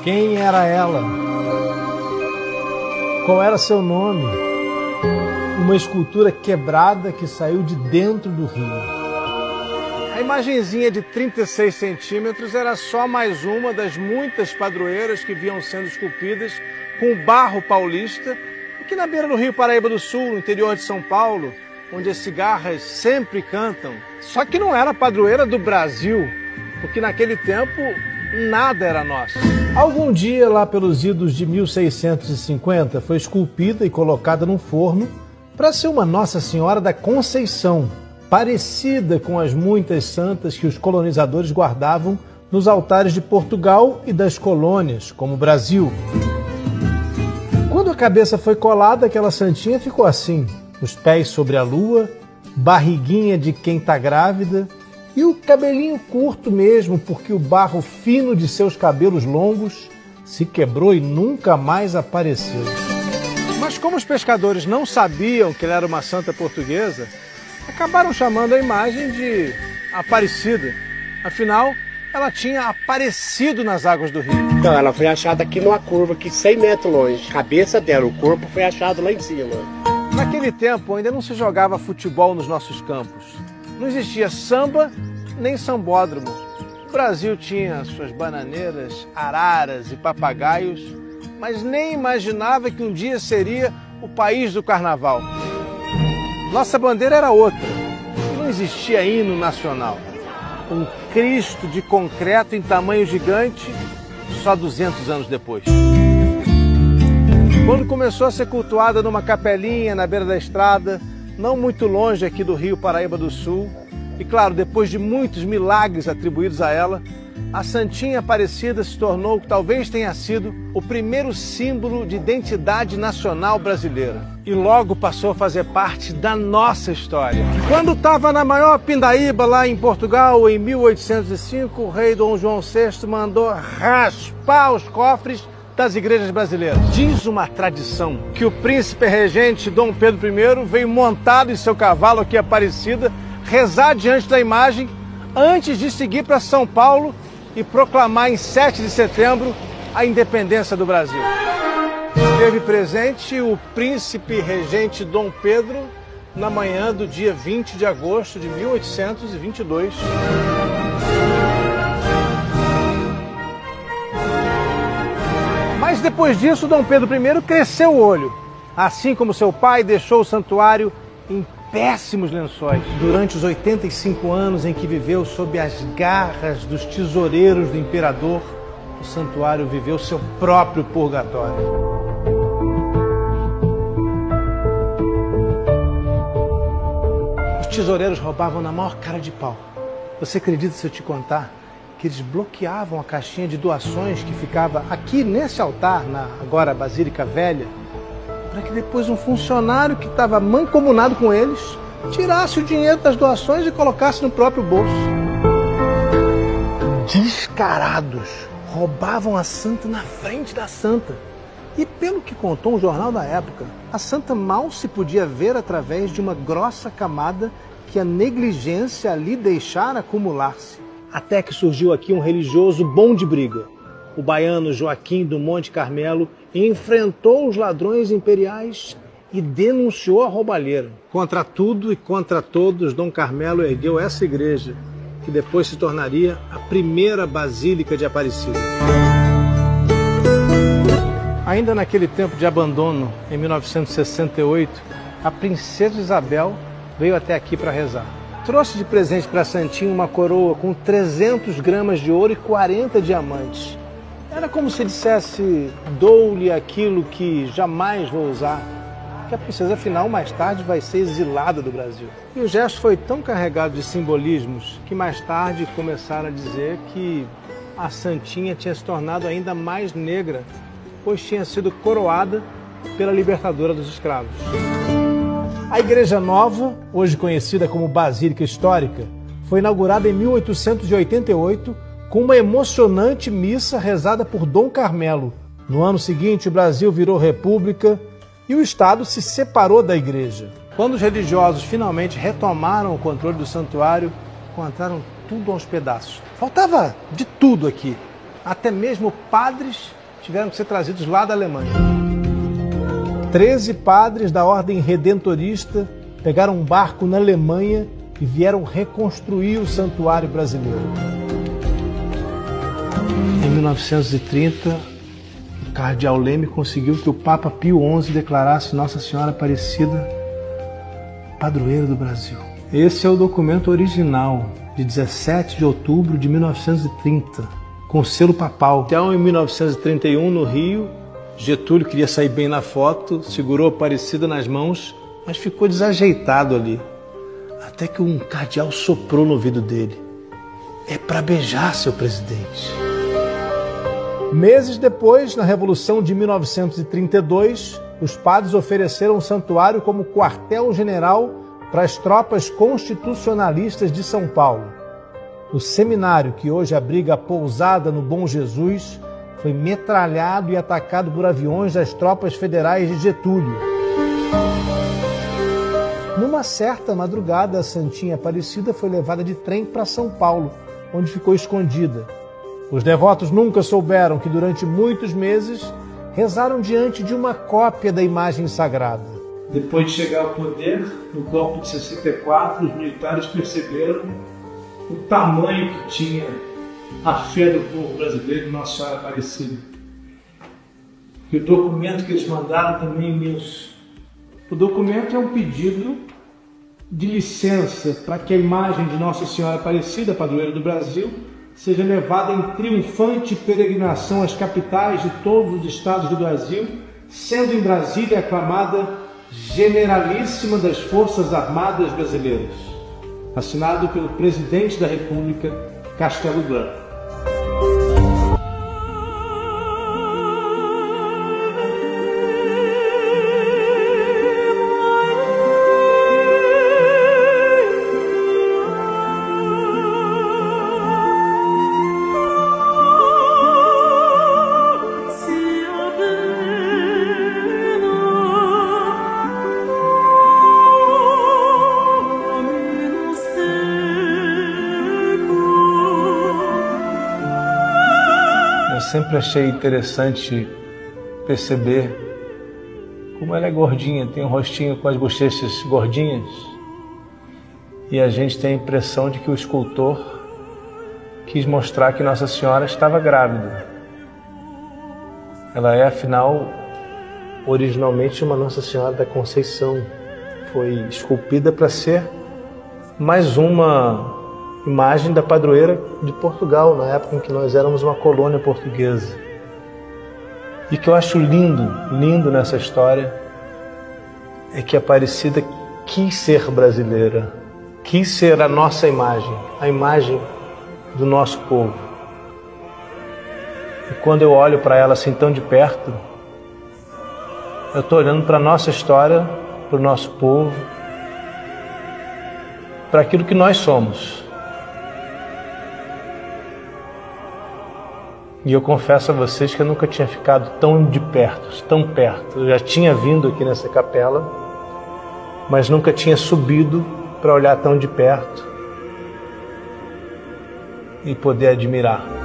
Quem era ela? Qual era seu nome? Uma escultura quebrada que saiu de dentro do rio. A imagenzinha de 36 centímetros era só mais uma das muitas padroeiras que vinham sendo esculpidas com barro paulista, aqui na beira do Rio Paraíba do Sul, no interior de São Paulo, onde as cigarras sempre cantam. Só que não era a padroeira do Brasil, porque naquele tempo nada era nosso. Algum dia, lá pelos idos de 1650, foi esculpida e colocada num forno para ser uma Nossa Senhora da Conceição, parecida com as muitas santas que os colonizadores guardavam nos altares de Portugal e das colônias, como o Brasil. Quando a cabeça foi colada, aquela santinha ficou assim, os pés sobre a lua, barriguinha de quem tá grávida e o cabelinho curto mesmo, porque o barro fino de seus cabelos longos se quebrou e nunca mais apareceu. Mas como os pescadores não sabiam que ela era uma santa portuguesa, acabaram chamando a imagem de Aparecida. Afinal, ela tinha aparecido nas águas do rio. Então, ela foi achada aqui numa curva, aqui 100 metros longe. A cabeça dela, o corpo foi achado lá em cima. Naquele tempo, ainda não se jogava futebol nos nossos campos. Não existia samba nem sambódromo. O Brasil tinha suas bananeiras, araras e papagaios, mas nem imaginava que um dia seria o país do carnaval. Nossa bandeira era outra, e não existia hino nacional. Um Cristo de concreto em tamanho gigante, só 200 anos depois. Quando começou a ser cultuada numa capelinha na beira da estrada, não muito longe aqui do Rio Paraíba do Sul, e claro, depois de muitos milagres atribuídos a ela, a Santinha Aparecida se tornou o que talvez tenha sido o primeiro símbolo de identidade nacional brasileira. E logo passou a fazer parte da nossa história. Quando estava na maior pindaíba lá em Portugal, em 1805, o rei Dom João VI mandou raspar os cofres das igrejas brasileiras. Diz uma tradição que o príncipe regente Dom Pedro I veio montado em seu cavalo aqui Aparecida, rezar diante da imagem antes de seguir para São Paulo e proclamar em 7 de setembro a independência do Brasil. Esteve presente o príncipe regente Dom Pedro na manhã do dia 20 de agosto de 1822. Mas depois disso, Dom Pedro I cresceu o olho. Assim como seu pai deixou o santuário em péssimos lençóis. Durante os 85 anos em que viveu sob as garras dos tesoureiros do imperador, o santuário viveu seu próprio purgatório. Os tesoureiros roubavam na maior cara de pau. Você acredita se eu te contar que eles bloqueavam a caixinha de doações que ficava aqui nesse altar, na agora Basílica Velha, para que depois um funcionário que estava mancomunado com eles tirasse o dinheiro das doações e colocasse no próprio bolso. Descarados, roubavam a santa na frente da santa. E pelo que contou um jornal da época, a santa mal se podia ver através de uma grossa camada que a negligência ali deixara acumular-se. Até que surgiu aqui um religioso bom de briga. O baiano Joaquim do Monte Carmelo enfrentou os ladrões imperiais e denunciou a roubalheira. Contra tudo e contra todos, Dom Carmelo ergueu essa igreja, que depois se tornaria a primeira Basílica de Aparecida. Ainda naquele tempo de abandono, em 1968, a princesa Isabel veio até aqui para rezar. Trouxe de presente para a Santinha uma coroa com 300 gramas de ouro e 40 diamantes. Era como se dissesse, dou-lhe aquilo que jamais vou usar, que a princesa, afinal, mais tarde vai ser exilada do Brasil. E o gesto foi tão carregado de simbolismos que mais tarde começaram a dizer que a Santinha tinha se tornado ainda mais negra, pois tinha sido coroada pela libertadora dos escravos. A Igreja Nova, hoje conhecida como Basílica Histórica, foi inaugurada em 1888 com uma emocionante missa rezada por Dom Carmelo. No ano seguinte, o Brasil virou república e o Estado se separou da igreja. Quando os religiosos finalmente retomaram o controle do santuário, encontraram tudo aos pedaços. Faltava de tudo aqui, até mesmo padres tiveram que ser trazidos lá da Alemanha. 13 padres da Ordem Redentorista pegaram um barco na Alemanha e vieram reconstruir o santuário brasileiro. Em 1930, o cardeal Leme conseguiu que o Papa Pio XI declarasse Nossa Senhora Aparecida padroeira do Brasil. Esse é o documento original, de 17 de outubro de 1930, com selo papal. Então, em 1931, no Rio, Getúlio queria sair bem na foto, segurou a Aparecida nas mãos, mas ficou desajeitado ali. Até que um cardeal soprou no ouvido dele. É para beijar, seu presidente. Meses depois, na Revolução de 1932, os padres ofereceram o santuário como quartel-general para as tropas constitucionalistas de São Paulo. O seminário, que hoje abriga a pousada no Bom Jesus, foi metralhado e atacado por aviões das tropas federais de Getúlio. Numa certa madrugada, a Santinha Aparecida foi levada de trem para São Paulo, onde ficou escondida. Os devotos nunca souberam que durante muitos meses rezaram diante de uma cópia da imagem sagrada. Depois de chegar ao poder, no golpe de 64, os militares perceberam o tamanho que tinha a fé do povo brasileiro em Nossa Senhora Aparecida. E o documento que eles mandaram também é imenso. O documento é um pedido de licença para que a imagem de Nossa Senhora Aparecida, padroeira do Brasil, seja levada em triunfante peregrinação às capitais de todos os estados do Brasil, sendo em Brasília aclamada Generalíssima das Forças Armadas Brasileiras. Assinado pelo Presidente da República, Castelo Branco. Sempre achei interessante perceber como ela é gordinha, tem um rostinho com as bochechas gordinhas, e a gente tem a impressão de que o escultor quis mostrar que Nossa Senhora estava grávida. Ela é, afinal, originalmente uma Nossa Senhora da Conceição. Foi esculpida para ser mais uma imagem da padroeira de Portugal, na época em que nós éramos uma colônia portuguesa. E o que eu acho lindo nessa história, é que a Aparecida quis ser brasileira, quis ser a nossa imagem, a imagem do nosso povo. E quando eu olho para ela assim tão de perto, eu estou olhando para a nossa história, para o nosso povo, para aquilo que nós somos. E eu confesso a vocês que eu nunca tinha ficado tão de perto, tão perto. Eu já tinha vindo aqui nessa capela, mas nunca tinha subido para olhar tão de perto e poder admirar.